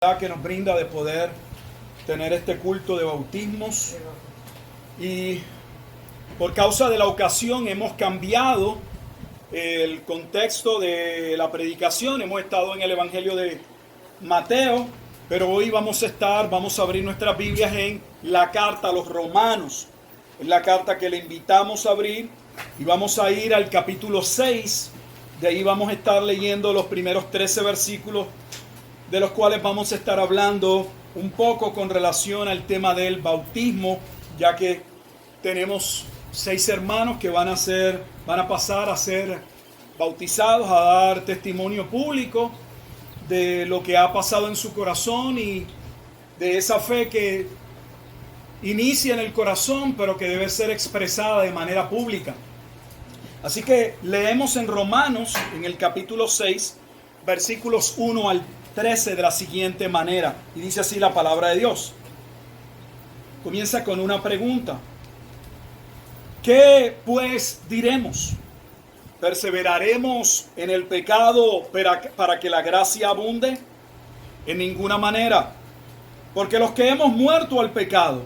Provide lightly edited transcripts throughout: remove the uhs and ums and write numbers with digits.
Que nos brinda de poder tener este culto de bautismos, y por causa de la ocasión hemos cambiado el contexto de la predicación. Hemos estado en el Evangelio de Mateo, pero hoy vamos a abrir nuestras Biblias en la carta a los Romanos. Es la carta que le invitamos a abrir y vamos a ir al capítulo 6. De ahí vamos a estar leyendo los primeros 13 versículos, de los cuales vamos a estar hablando un poco con relación al tema del bautismo, ya que tenemos 6 hermanos que van a pasar a ser bautizados, a dar testimonio público de lo que ha pasado en su corazón y de esa fe que inicia en el corazón, pero que debe ser expresada de manera pública. Así que leemos en Romanos, en el capítulo 6, versículos 1 al 13 de la siguiente manera, y dice así la palabra de Dios. Comienza con una pregunta: ¿qué pues diremos? ¿Perseveraremos en el pecado para que la gracia abunde? En ninguna manera, porque los que hemos muerto al pecado,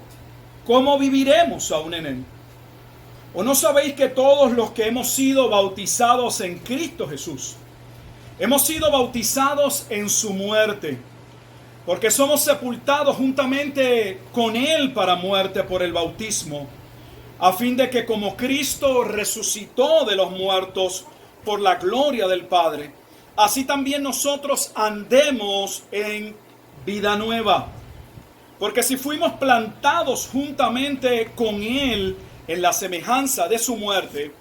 ¿cómo viviremos aún en él? ¿O no sabéis que todos los que hemos sido bautizados en Cristo Jesús, hemos sido bautizados en su muerte? Porque somos sepultados juntamente con Él para muerte por el bautismo, a fin de que como Cristo resucitó de los muertos por la gloria del Padre, así también nosotros andemos en vida nueva. Porque si fuimos plantados juntamente con Él en la semejanza de su muerte,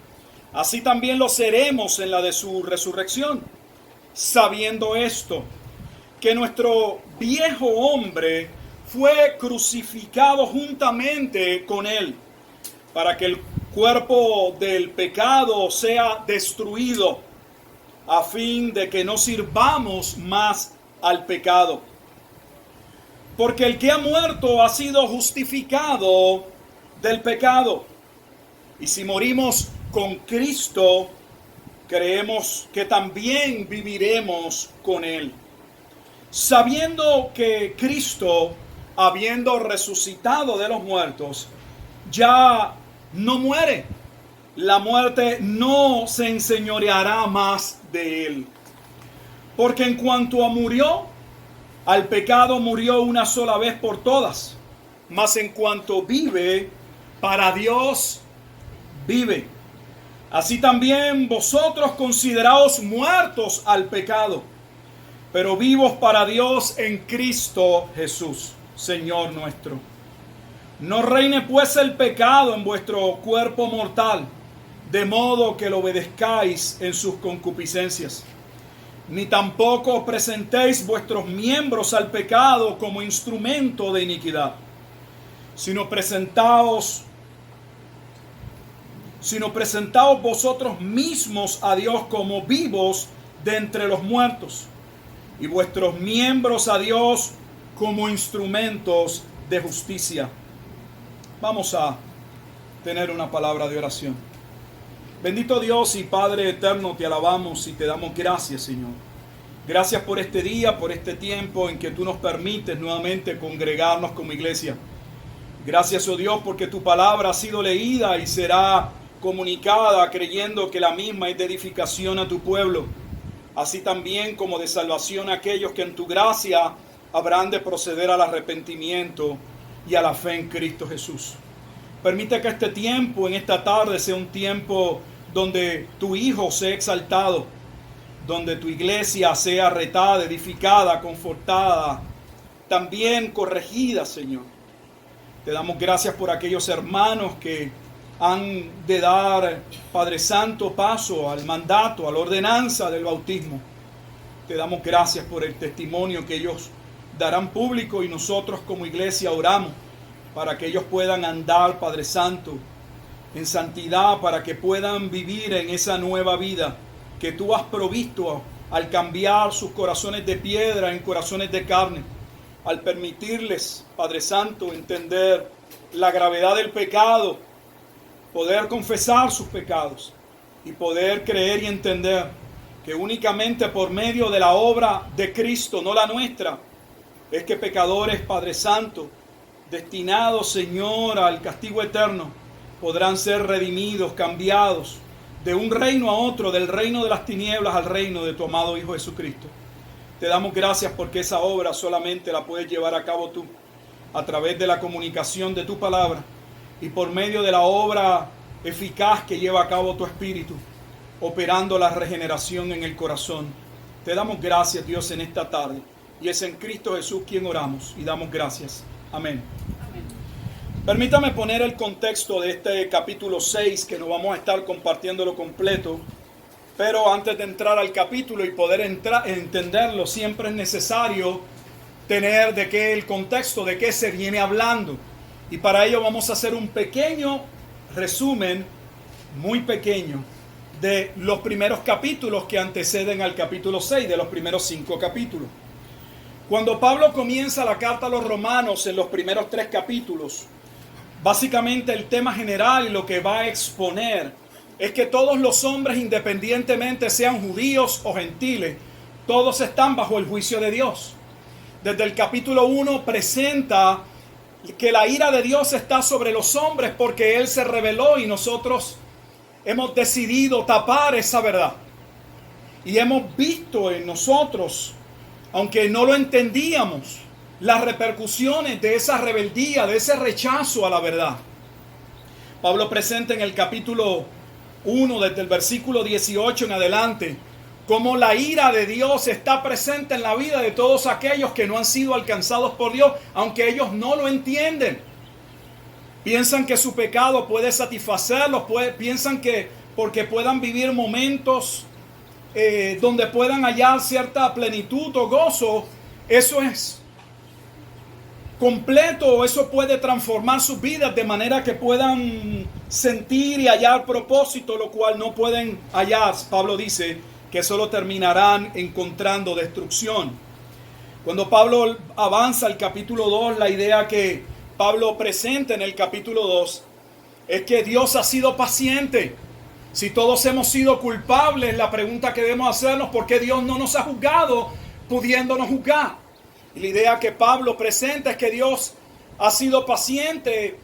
así también lo seremos en la de su resurrección. Sabiendo esto, que nuestro viejo hombre fue crucificado juntamente con él, para que el cuerpo del pecado sea destruido, a fin de que no sirvamos más al pecado. Porque el que ha muerto ha sido justificado del pecado. Y si morimos con Cristo, creemos que también viviremos con Él, sabiendo que Cristo, habiendo resucitado de los muertos, ya no muere. La muerte no se enseñoreará más de Él. Porque en cuanto a murió, al pecado murió una sola vez por todas, mas en cuanto vive, para Dios vive. Así también vosotros consideraos muertos al pecado, pero vivos para Dios en Cristo Jesús, Señor nuestro. No reine pues el pecado en vuestro cuerpo mortal, de modo que lo obedezcáis en sus concupiscencias. Ni tampoco presentéis vuestros miembros al pecado como instrumento de iniquidad, sino presentaos vosotros mismos a Dios como vivos de entre los muertos, y vuestros miembros a Dios como instrumentos de justicia. Vamos a tener una palabra de oración. Bendito Dios y Padre eterno, te alabamos y te damos gracias, Señor. Gracias por este día, por este tiempo en que tú nos permites nuevamente congregarnos como iglesia. Gracias, oh Dios, porque tu palabra ha sido leída y será comunicada, creyendo que la misma es de edificación a tu pueblo, así también como de salvación a aquellos que en tu gracia habrán de proceder al arrepentimiento y a la fe en Cristo Jesús. Permite que este tiempo, en esta tarde, sea un tiempo donde tu Hijo sea exaltado, donde tu iglesia sea retada, edificada, confortada, también corregida, Señor. Te damos gracias por aquellos hermanos que han de dar, Padre Santo, paso al mandato, a la ordenanza del bautismo. Te damos gracias por el testimonio que ellos darán público, y nosotros como iglesia oramos para que ellos puedan andar, Padre Santo, en santidad, para que puedan vivir en esa nueva vida que tú has provisto al cambiar sus corazones de piedra en corazones de carne, al permitirles, Padre Santo, entender la gravedad del pecado, poder confesar sus pecados y poder creer y entender que únicamente por medio de la obra de Cristo, no la nuestra, es que pecadores, Padre Santo, destinados, Señor, al castigo eterno, podrán ser redimidos, cambiados de un reino a otro, del reino de las tinieblas al reino de tu amado Hijo Jesucristo. Te damos gracias porque esa obra solamente la puedes llevar a cabo tú, a través de la comunicación de tu palabra y por medio de la obra eficaz que lleva a cabo tu Espíritu, operando la regeneración en el corazón. Te damos gracias, Dios, en esta tarde. Y es en Cristo Jesús quien oramos y damos gracias. Amén. Amén. Permítame poner el contexto de este capítulo 6, que no vamos a estar compartiéndolo completo. Pero antes de entrar al capítulo y poder entenderlo, siempre es necesario tener el contexto de qué se viene hablando. Y para ello vamos a hacer un pequeño resumen, muy pequeño, de los primeros capítulos que anteceden al capítulo 6, de los primeros 5 capítulos. Cuando Pablo comienza la carta a los romanos en los primeros 3 capítulos, básicamente el tema general y lo que va a exponer es que todos los hombres, independientemente sean judíos o gentiles, todos están bajo el juicio de Dios. Desde el capítulo 1 presenta que la ira de Dios está sobre los hombres porque Él se rebeló y nosotros hemos decidido tapar esa verdad. Y hemos visto en nosotros, aunque no lo entendíamos, las repercusiones de esa rebeldía, de ese rechazo a la verdad. Pablo presenta en el capítulo 1, desde el versículo 18 en adelante, cómo la ira de Dios está presente en la vida de todos aquellos que no han sido alcanzados por Dios, aunque ellos no lo entienden. Piensan que su pecado puede satisfacerlos, piensan que porque puedan vivir momentos donde puedan hallar cierta plenitud o gozo, eso es completo, eso puede transformar sus vidas de manera que puedan sentir y hallar propósito, lo cual no pueden hallar. Pablo dice que solo terminarán encontrando destrucción. Cuando Pablo avanza al capítulo 2, la idea que Pablo presenta en el capítulo 2 es que Dios ha sido paciente. Si todos hemos sido culpables, la pregunta que debemos hacernos, ¿por qué Dios no nos ha juzgado pudiéndonos juzgar? Y la idea que Pablo presenta es que Dios ha sido paciente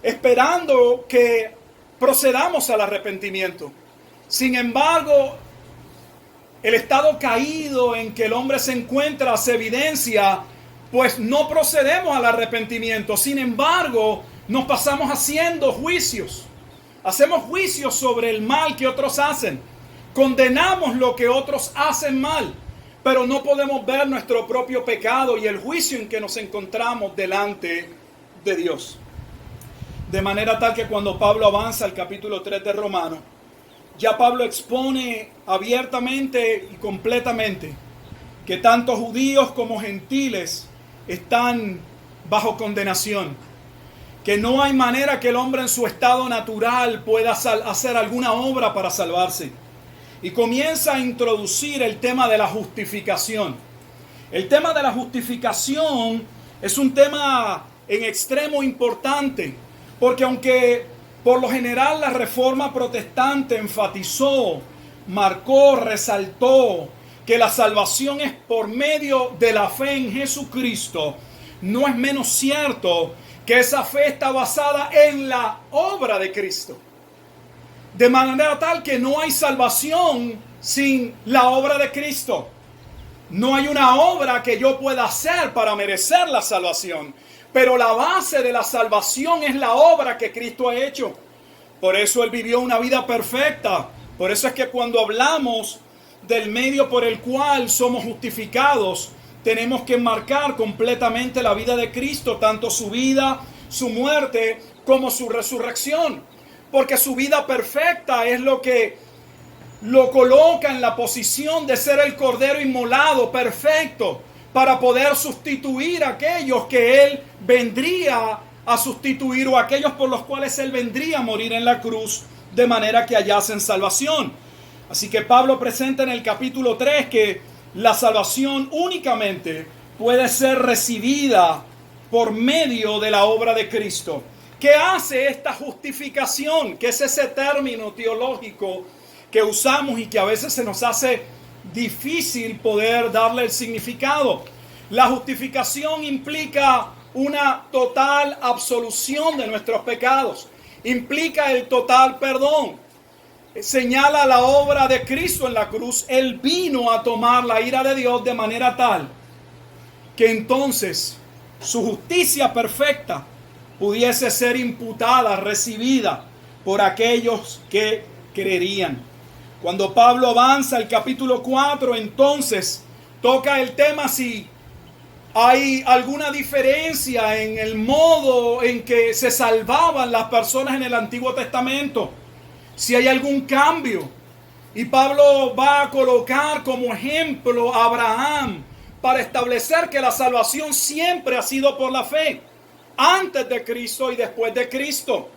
esperando que procedamos al arrepentimiento. Sin embargo, el estado caído en que el hombre se encuentra se evidencia, pues no procedemos al arrepentimiento. Sin embargo, nos pasamos haciendo juicios. Hacemos juicios sobre el mal que otros hacen. Condenamos lo que otros hacen mal. Pero no podemos ver nuestro propio pecado y el juicio en que nos encontramos delante de Dios. De manera tal que cuando Pablo avanza al capítulo 3 de Romanos, ya Pablo expone abiertamente y completamente que tanto judíos como gentiles están bajo condenación. Que no hay manera que el hombre en su estado natural pueda hacer alguna obra para salvarse. Y comienza a introducir el tema de la justificación. El tema de la justificación es un tema en extremo importante, porque aunque por lo general la Reforma Protestante enfatizó, marcó, resaltó que la salvación es por medio de la fe en Jesucristo, no es menos cierto que esa fe está basada en la obra de Cristo. De manera tal que no hay salvación sin la obra de Cristo. No hay una obra que yo pueda hacer para merecer la salvación. Pero la base de la salvación es la obra que Cristo ha hecho. Por eso Él vivió una vida perfecta. Por eso es que cuando hablamos del medio por el cual somos justificados, tenemos que enmarcar completamente la vida de Cristo, tanto su vida, su muerte, como su resurrección. Porque su vida perfecta es lo que lo coloca en la posición de ser el cordero inmolado perfecto para poder sustituir a aquellos que Él vendría a sustituir o aquellos por los cuales Él vendría a morir en la cruz de manera que hallasen salvación. Así que Pablo presenta en el capítulo 3 que la salvación únicamente puede ser recibida por medio de la obra de Cristo. ¿Qué hace esta justificación? ¿Qué es ese término teológico que usamos y que a veces se nos hace difícil poder darle el significado? La justificación implica una total absolución de nuestros pecados. Implica el total perdón. Señala la obra de Cristo en la cruz. Él vino a tomar la ira de Dios de manera tal que entonces su justicia perfecta pudiese ser imputada, recibida por aquellos que creerían. Cuando Pablo avanza al capítulo 4, entonces toca el tema si hay alguna diferencia en el modo en que se salvaban las personas en el Antiguo Testamento, si hay algún cambio. Y Pablo va a colocar como ejemplo a Abraham para establecer que la salvación siempre ha sido por la fe, antes de Cristo y después de Cristo.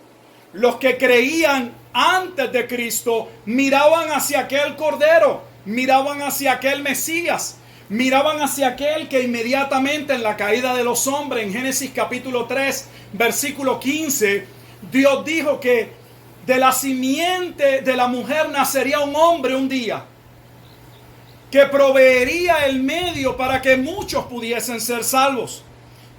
Los que creían antes de Cristo miraban hacia aquel Cordero, miraban hacia aquel Mesías, miraban hacia aquel que inmediatamente en la caída de los hombres, en Génesis capítulo 3, versículo 15, Dios dijo que de la simiente de la mujer nacería un hombre un día, que proveería el medio para que muchos pudiesen ser salvos.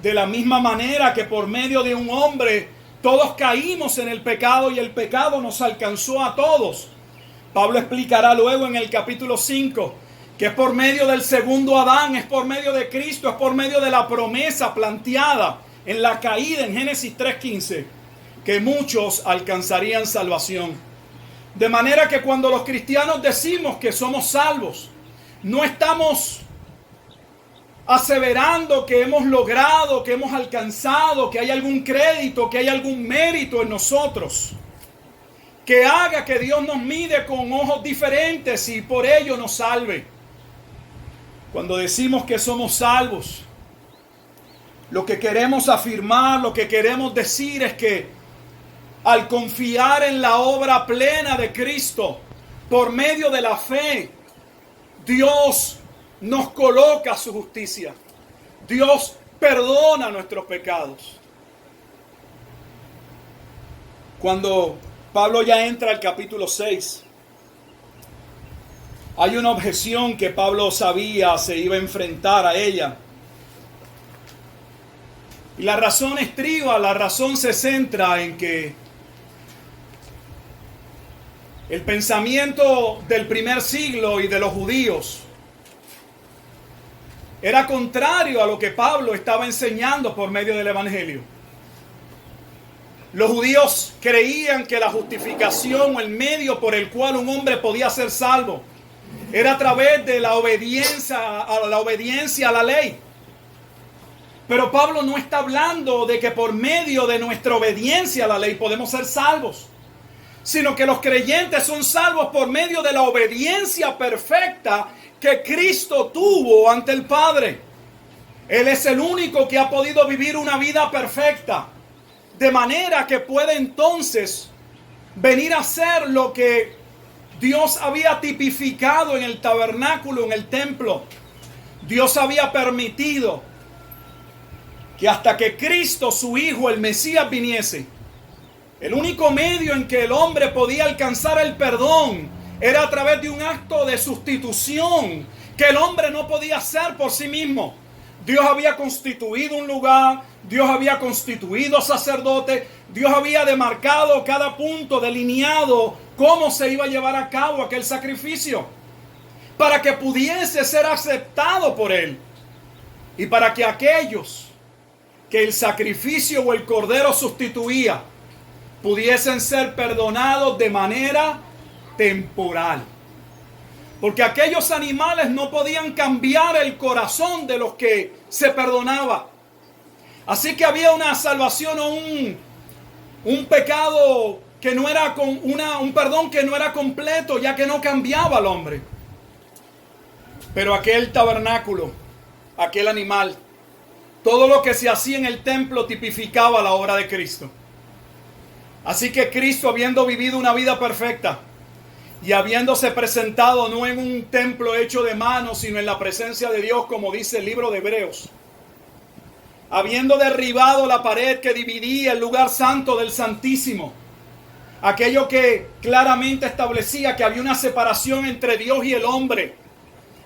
De la misma manera que por medio de un hombre todos caímos en el pecado y el pecado nos alcanzó a todos. Pablo explicará luego en el capítulo 5 que es por medio del segundo Adán, es por medio de Cristo, es por medio de la promesa planteada en la caída en Génesis 3:15 que muchos alcanzarían salvación. De manera que cuando los cristianos decimos que somos salvos, no estamos aseverando que hemos logrado, que hemos alcanzado, que hay algún crédito, que hay algún mérito en nosotros, que haga que Dios nos mire con ojos diferentes y por ello nos salve. Cuando decimos que somos salvos, lo que queremos afirmar, lo que queremos decir es que al confiar en la obra plena de Cristo, por medio de la fe, Dios nos coloca su justicia. Dios perdona nuestros pecados. Cuando Pablo ya entra al capítulo 6, hay una objeción que Pablo sabía se iba a enfrentar a ella. Y la razón estriba, la razón se centra en que el pensamiento del primer siglo y de los judíos era contrario a lo que Pablo estaba enseñando por medio del Evangelio. Los judíos creían que la justificación o el medio por el cual un hombre podía ser salvo era a través de la obediencia a la ley. Pero Pablo no está hablando de que por medio de nuestra obediencia a la ley podemos ser salvos, sino que los creyentes son salvos por medio de la obediencia perfecta que Cristo tuvo ante el Padre. Él es el único que ha podido vivir una vida perfecta, de manera que puede entonces venir a ser lo que Dios había tipificado en el tabernáculo, en el templo. Dios había permitido que hasta que Cristo, su Hijo, el Mesías, viniese, el único medio en que el hombre podía alcanzar el perdón era a través de un acto de sustitución que el hombre no podía hacer por sí mismo. Dios había constituido un lugar, Dios había constituido sacerdote, Dios había demarcado cada punto, delineado cómo se iba a llevar a cabo aquel sacrificio, para que pudiese ser aceptado por Él y para que aquellos que el sacrificio o el cordero sustituía pudiesen ser perdonados de manera temporal. Porque aquellos animales no podían cambiar el corazón de los que se perdonaba. Así que había una salvación o un pecado que no era un perdón que no era completo, ya que no cambiaba al hombre. Pero aquel tabernáculo, aquel animal, todo lo que se hacía en el templo tipificaba la obra de Cristo. Así que Cristo, habiendo vivido una vida perfecta y habiéndose presentado no en un templo hecho de manos, sino en la presencia de Dios, como dice el libro de Hebreos, habiendo derribado la pared que dividía el lugar santo del Santísimo, aquello que claramente establecía que había una separación entre Dios y el hombre,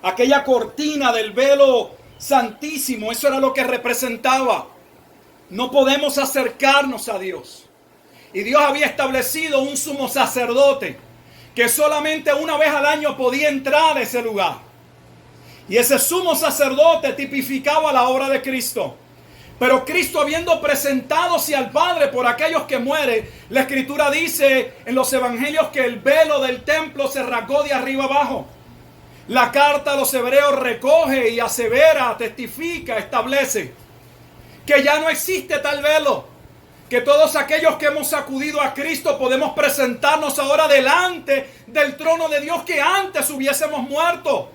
aquella cortina del velo santísimo. Eso era lo que representaba. No podemos acercarnos a Dios. Y Dios había establecido un sumo sacerdote que solamente una vez al año podía entrar a ese lugar. Y ese sumo sacerdote tipificaba la obra de Cristo. Pero Cristo, habiendo presentadose al Padre por aquellos que mueren, la Escritura dice en los evangelios que el velo del templo se rasgó de arriba abajo. La carta a los hebreos recoge y asevera, testifica, establece que ya no existe tal velo. Que todos aquellos que hemos acudido a Cristo podemos presentarnos ahora delante del trono de Dios que antes hubiésemos muerto.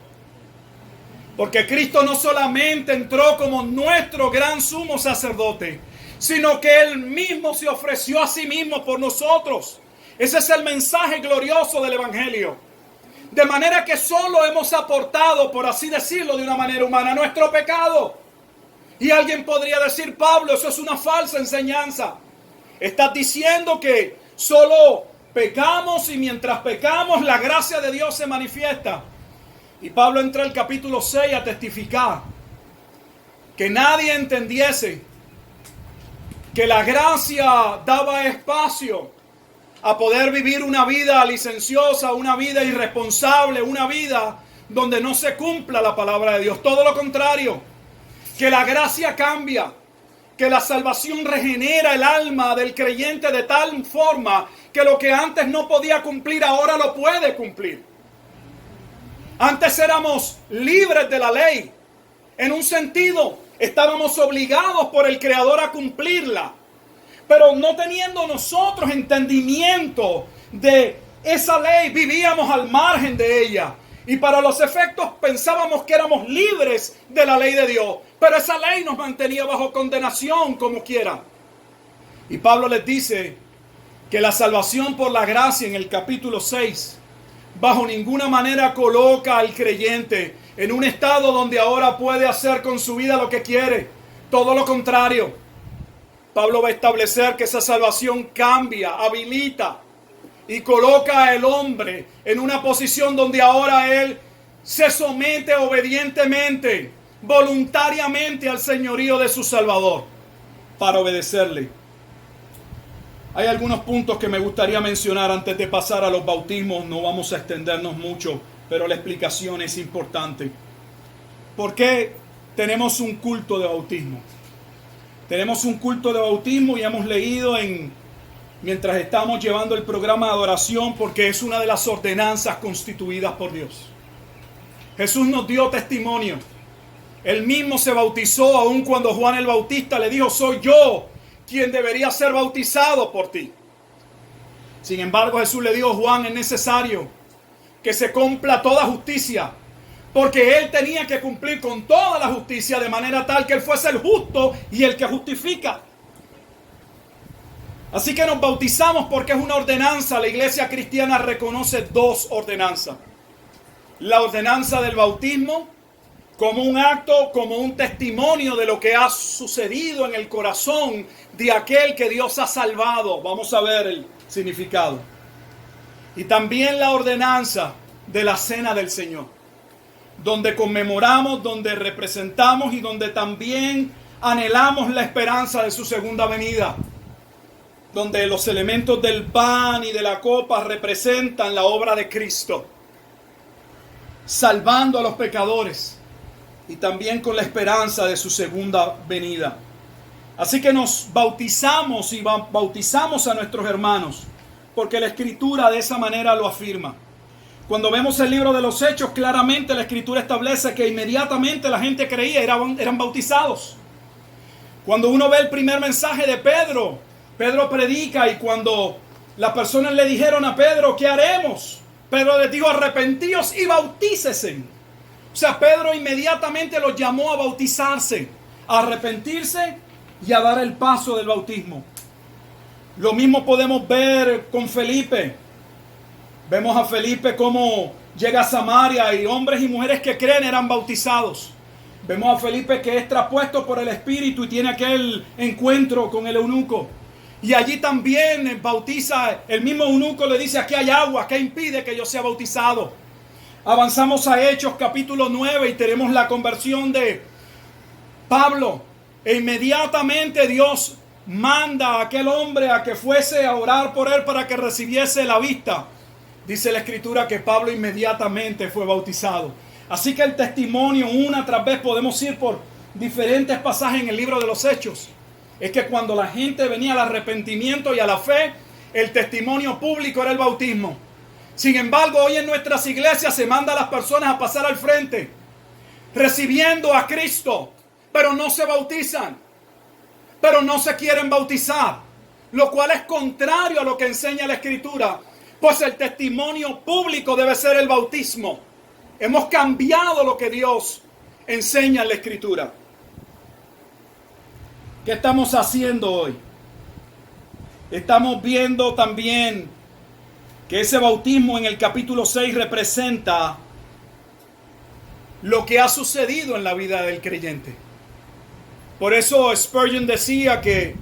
Porque Cristo no solamente entró como nuestro gran sumo sacerdote, sino que Él mismo se ofreció a sí mismo por nosotros. Ese es el mensaje glorioso del Evangelio. De manera que solo hemos aportado, por así decirlo de una manera humana, nuestro pecado. Y alguien podría decir: Pablo, eso es una falsa enseñanza. Estás diciendo que solo pecamos y mientras pecamos la gracia de Dios se manifiesta. Y Pablo entra al capítulo 6 a testificar que nadie entendiese que la gracia daba espacio a poder vivir una vida licenciosa, una vida irresponsable, una vida donde no se cumpla la palabra de Dios. Todo lo contrario, que la gracia cambia, que la salvación regenera el alma del creyente de tal forma que lo que antes no podía cumplir ahora lo puede cumplir. Antes éramos libres de la ley. En un sentido, estábamos obligados por el Creador a cumplirla. Pero no teniendo nosotros entendimiento de esa ley, vivíamos al margen de ella. Y para los efectos pensábamos que éramos libres de la ley de Dios. Pero esa ley nos mantenía bajo condenación como quiera. Y Pablo les dice que la salvación por la gracia en el capítulo 6 bajo ninguna manera coloca al creyente en un estado donde ahora puede hacer con su vida lo que quiere. Todo lo contrario. Pablo va a establecer que esa salvación cambia, habilita y coloca al hombre en una posición donde ahora él se somete obedientemente, voluntariamente al señorío de su Salvador para obedecerle. Hay algunos puntos que me gustaría mencionar antes de pasar a los bautismos. No vamos a extendernos mucho, pero la explicación es importante. ¿Por qué tenemos un culto de bautismo? Tenemos un culto de bautismo y hemos leído mientras estamos llevando el programa de adoración, porque es una de las ordenanzas constituidas por Dios. Jesús nos dio testimonio. Él mismo se bautizó aun cuando Juan el Bautista le dijo: soy yo quien debería ser bautizado por ti. Sin embargo, Jesús le dijo: Juan, es necesario que se cumpla toda justicia, porque él tenía que cumplir con toda la justicia de manera tal que él fuese el justo y el que justifica. Así que nos bautizamos porque es una ordenanza. La iglesia cristiana reconoce dos ordenanzas: la ordenanza del bautismo como un acto, como un testimonio de lo que ha sucedido en el corazón de aquel que Dios ha salvado. Vamos a ver el significado. Y también la ordenanza de la cena del Señor, donde conmemoramos, donde representamos y donde también anhelamos la esperanza de su segunda venida, donde los elementos del pan y de la copa representan la obra de Cristo, salvando a los pecadores, y también con la esperanza de su segunda venida. Así que nos bautizamos y bautizamos a nuestros hermanos, porque la Escritura de esa manera lo afirma. Cuando vemos el libro de los Hechos, claramente la Escritura establece que inmediatamente la gente creía, eran bautizados. Cuando uno ve el primer mensaje de Pedro, Pedro predica, y cuando las personas le dijeron a Pedro: ¿qué haremos? Pedro les dijo: arrepentíos y bautícese. O sea, Pedro inmediatamente los llamó a bautizarse, a arrepentirse y a dar el paso del bautismo. Lo mismo podemos ver con Felipe. Vemos a Felipe cómo llega a Samaria y hombres y mujeres que creen eran bautizados. Vemos a Felipe que es traspuesto por el Espíritu y tiene aquel encuentro con el eunuco. Y allí también bautiza, el mismo eunuco le dice: aquí hay agua, ¿qué impide que yo sea bautizado? Avanzamos a Hechos capítulo 9 y tenemos la conversión de Pablo, e inmediatamente Dios manda a aquel hombre a que fuese a orar por él para que recibiese la vista. Dice la Escritura que Pablo inmediatamente fue bautizado. Así que el testimonio, una tras vez, podemos ir por diferentes pasajes en el libro de los Hechos. Es que cuando la gente venía al arrepentimiento y a la fe, el testimonio público era el bautismo. Sin embargo, hoy en nuestras iglesias se manda a las personas a pasar al frente, recibiendo a Cristo, pero no se bautizan, pero no se quieren bautizar, lo cual es contrario a lo que enseña la Escritura, pues el testimonio público debe ser el bautismo. Hemos cambiado lo que Dios enseña en la Escritura. ¿Qué estamos haciendo hoy? Estamos viendo también que ese bautismo en el capítulo 6 representa lo que ha sucedido en la vida del creyente. Por eso Spurgeon decía que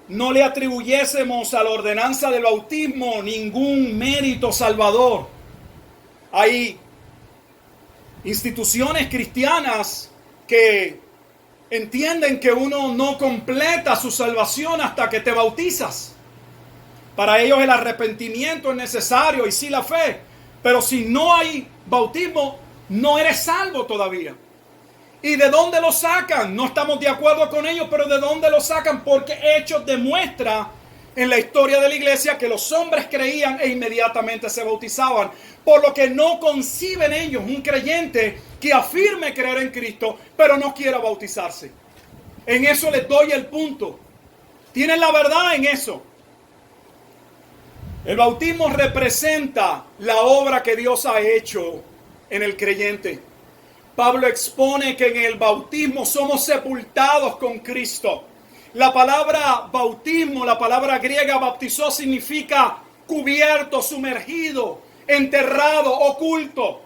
no le atribuyésemos a la ordenanza del bautismo ningún mérito salvador. Hay instituciones cristianas que entienden que uno no completa su salvación hasta que te bautizas. Para ellos el arrepentimiento es necesario y sí la fe. Pero si no hay bautismo, no eres salvo todavía. ¿Y de dónde lo sacan? No estamos de acuerdo con ellos, pero ¿de dónde lo sacan? Porque Hechos demuestra en la historia de la iglesia que los hombres creían e inmediatamente se bautizaban. Por lo que no conciben ellos un creyente que afirme creer en Cristo, pero no quiera bautizarse. En eso les doy el punto. Tienen la verdad en eso. El bautismo representa la obra que Dios ha hecho en el creyente. Pablo expone que en el bautismo somos sepultados con Cristo. La palabra bautismo, la palabra griega bautizó, significa cubierto, sumergido, enterrado, oculto.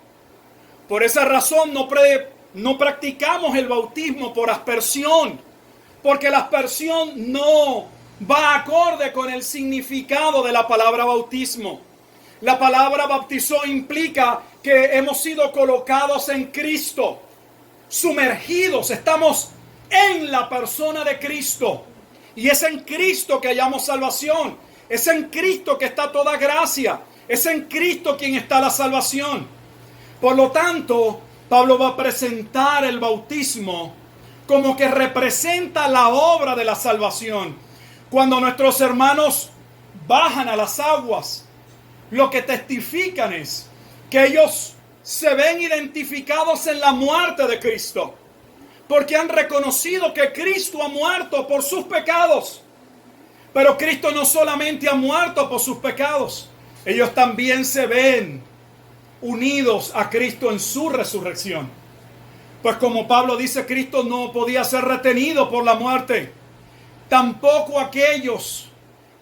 Por esa razón no practicamos el bautismo por aspersión, porque la aspersión no va acorde con el significado de la palabra bautismo. La palabra bautizó implica que hemos sido colocados en Cristo, sumergidos, estamos en la persona de Cristo. Y es en Cristo que hallamos salvación. Es en Cristo que está toda gracia. Es en Cristo quien está la salvación. Por lo tanto, Pablo va a presentar el bautismo como que representa la obra de la salvación. Cuando nuestros hermanos bajan a las aguas, lo que testifican es que ellos se ven identificados en la muerte de Cristo, porque han reconocido que Cristo ha muerto por sus pecados. Pero Cristo no solamente ha muerto por sus pecados, ellos también se ven unidos a Cristo en su resurrección. Pues como Pablo dice, Cristo no podía ser retenido por la muerte. Tampoco aquellos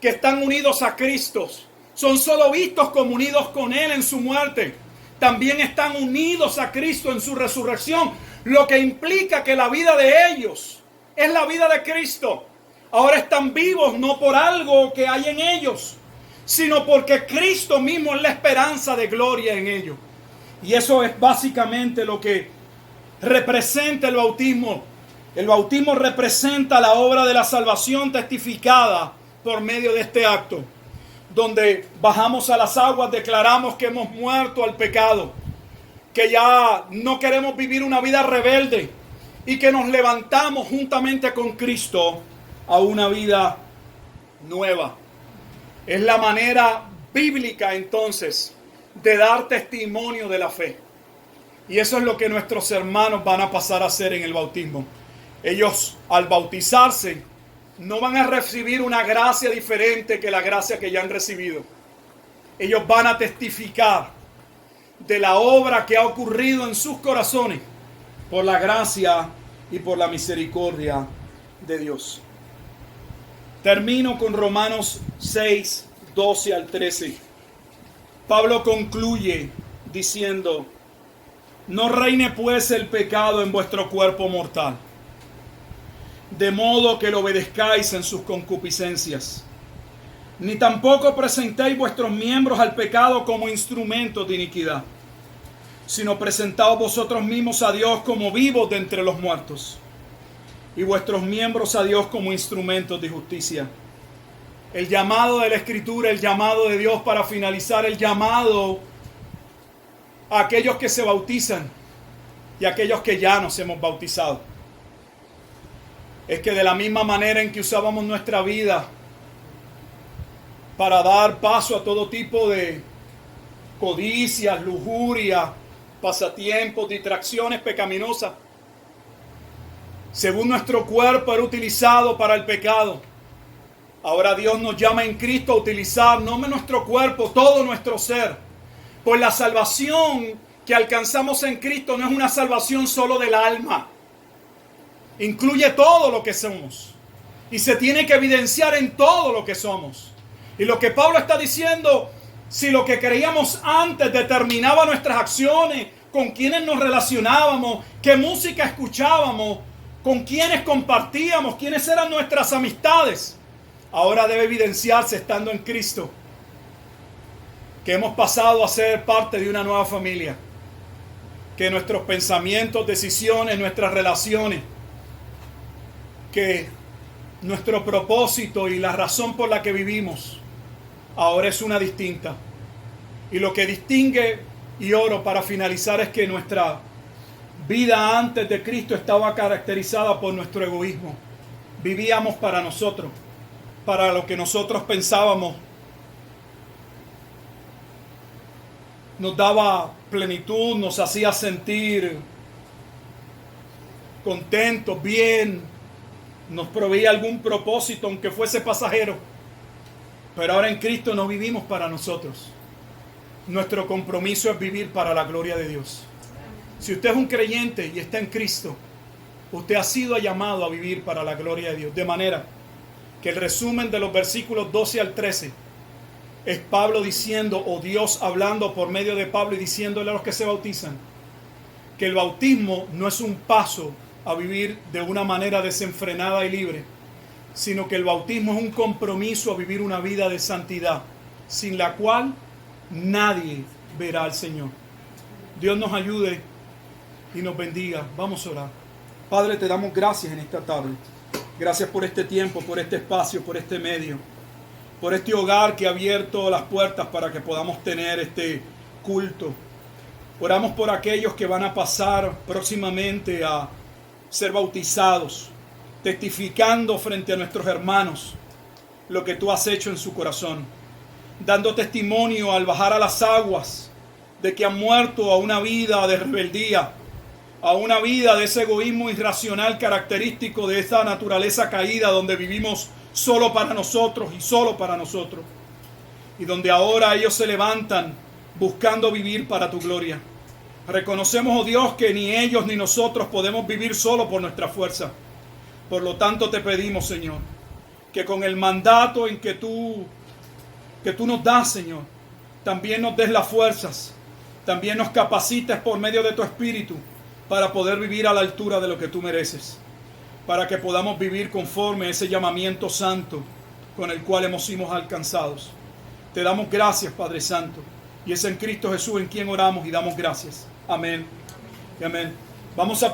que están unidos a Cristo son solo vistos como unidos con Él en su muerte. También están unidos a Cristo en su resurrección, lo que implica que la vida de ellos es la vida de Cristo. Ahora están vivos no por algo que hay en ellos, sino porque Cristo mismo es la esperanza de gloria en ellos. Y eso es básicamente lo que representa el bautismo. El bautismo representa la obra de la salvación testificada por medio de este acto, donde bajamos a las aguas, declaramos que hemos muerto al pecado, que ya no queremos vivir una vida rebelde y que nos levantamos juntamente con Cristo a una vida nueva. Es la manera bíblica entonces de dar testimonio de la fe. Y eso es lo que nuestros hermanos van a pasar a hacer en el bautismo. Ellos, al bautizarse, no van a recibir una gracia diferente que la gracia que ya han recibido. Ellos van a testificar de la obra que ha ocurrido en sus corazones por la gracia y por la misericordia de Dios. Termino con Romanos 6, 12 al 13. Pablo concluye diciendo: no reine pues el pecado en vuestro cuerpo mortal, de modo que lo obedezcáis en sus concupiscencias. Ni tampoco presentéis vuestros miembros al pecado como instrumentos de iniquidad, sino presentaos vosotros mismos a Dios como vivos de entre los muertos, y vuestros miembros a Dios como instrumentos de justicia. El llamado de la Escritura, el llamado de Dios para finalizar, el llamado a aquellos que se bautizan y a aquellos que ya nos hemos bautizado. Es que de la misma manera en que usábamos nuestra vida para dar paso a todo tipo de codicias, lujuria, pasatiempos, distracciones pecaminosas, según nuestro cuerpo era utilizado para el pecado, ahora Dios nos llama en Cristo a utilizar no nuestro cuerpo, todo nuestro ser. Pues la salvación que alcanzamos en Cristo no es una salvación solo del alma. Incluye todo lo que somos. Y se tiene que evidenciar en todo lo que somos. Y lo que Pablo está diciendo, si lo que creíamos antes determinaba nuestras acciones, con quiénes nos relacionábamos, qué música escuchábamos, con quiénes compartíamos, quiénes eran nuestras amistades, ahora debe evidenciarse estando en Cristo, que hemos pasado a ser parte de una nueva familia, que nuestros pensamientos, decisiones, nuestras relaciones, que nuestro propósito y la razón por la que vivimos ahora es una distinta. Y lo que distingue, y oro para finalizar, es que nuestra vida antes de Cristo estaba caracterizada por nuestro egoísmo. Vivíamos para nosotros, para lo que nosotros pensábamos nos daba plenitud, nos hacía sentir contentos, bien, nos proveía algún propósito, aunque fuese pasajero. Pero ahora en Cristo no vivimos para nosotros. Nuestro compromiso es vivir para la gloria de Dios. Si usted es un creyente y está en Cristo, usted ha sido llamado a vivir para la gloria de Dios. De manera que el resumen de los versículos 12 al 13 es Pablo diciendo, o Dios hablando por medio de Pablo y diciéndole a los que se bautizan, que el bautismo no es un paso a vivir de una manera desenfrenada y libre, sino que el bautismo es un compromiso a vivir una vida de santidad, sin la cual nadie verá al Señor. Dios nos ayude y nos bendiga. Vamos a orar. Padre, te damos gracias en esta tarde. Gracias por este tiempo, por este espacio, por este medio, por este hogar que ha abierto las puertas para que podamos tener este culto. Oramos por aquellos que van a pasar próximamente a ser bautizados, testificando frente a nuestros hermanos lo que tú has hecho en su corazón, dando testimonio al bajar a las aguas de que han muerto a una vida de rebeldía, a una vida de ese egoísmo irracional característico de esa naturaleza caída donde vivimos solo para nosotros y solo para nosotros, y donde ahora ellos se levantan buscando vivir para tu gloria. Reconocemos, oh Dios, que ni ellos ni nosotros podemos vivir solo por nuestra fuerza. Por lo tanto te pedimos, Señor, que con el mandato en que tú nos das, Señor, también nos des las fuerzas, también nos capacites por medio de tu Espíritu para poder vivir a la altura de lo que tú mereces, para que podamos vivir conforme a ese llamamiento santo con el cual hemos sido alcanzados. Te damos gracias, Padre Santo, y es en Cristo Jesús en quien oramos y damos gracias. Amén y amén. Vamos a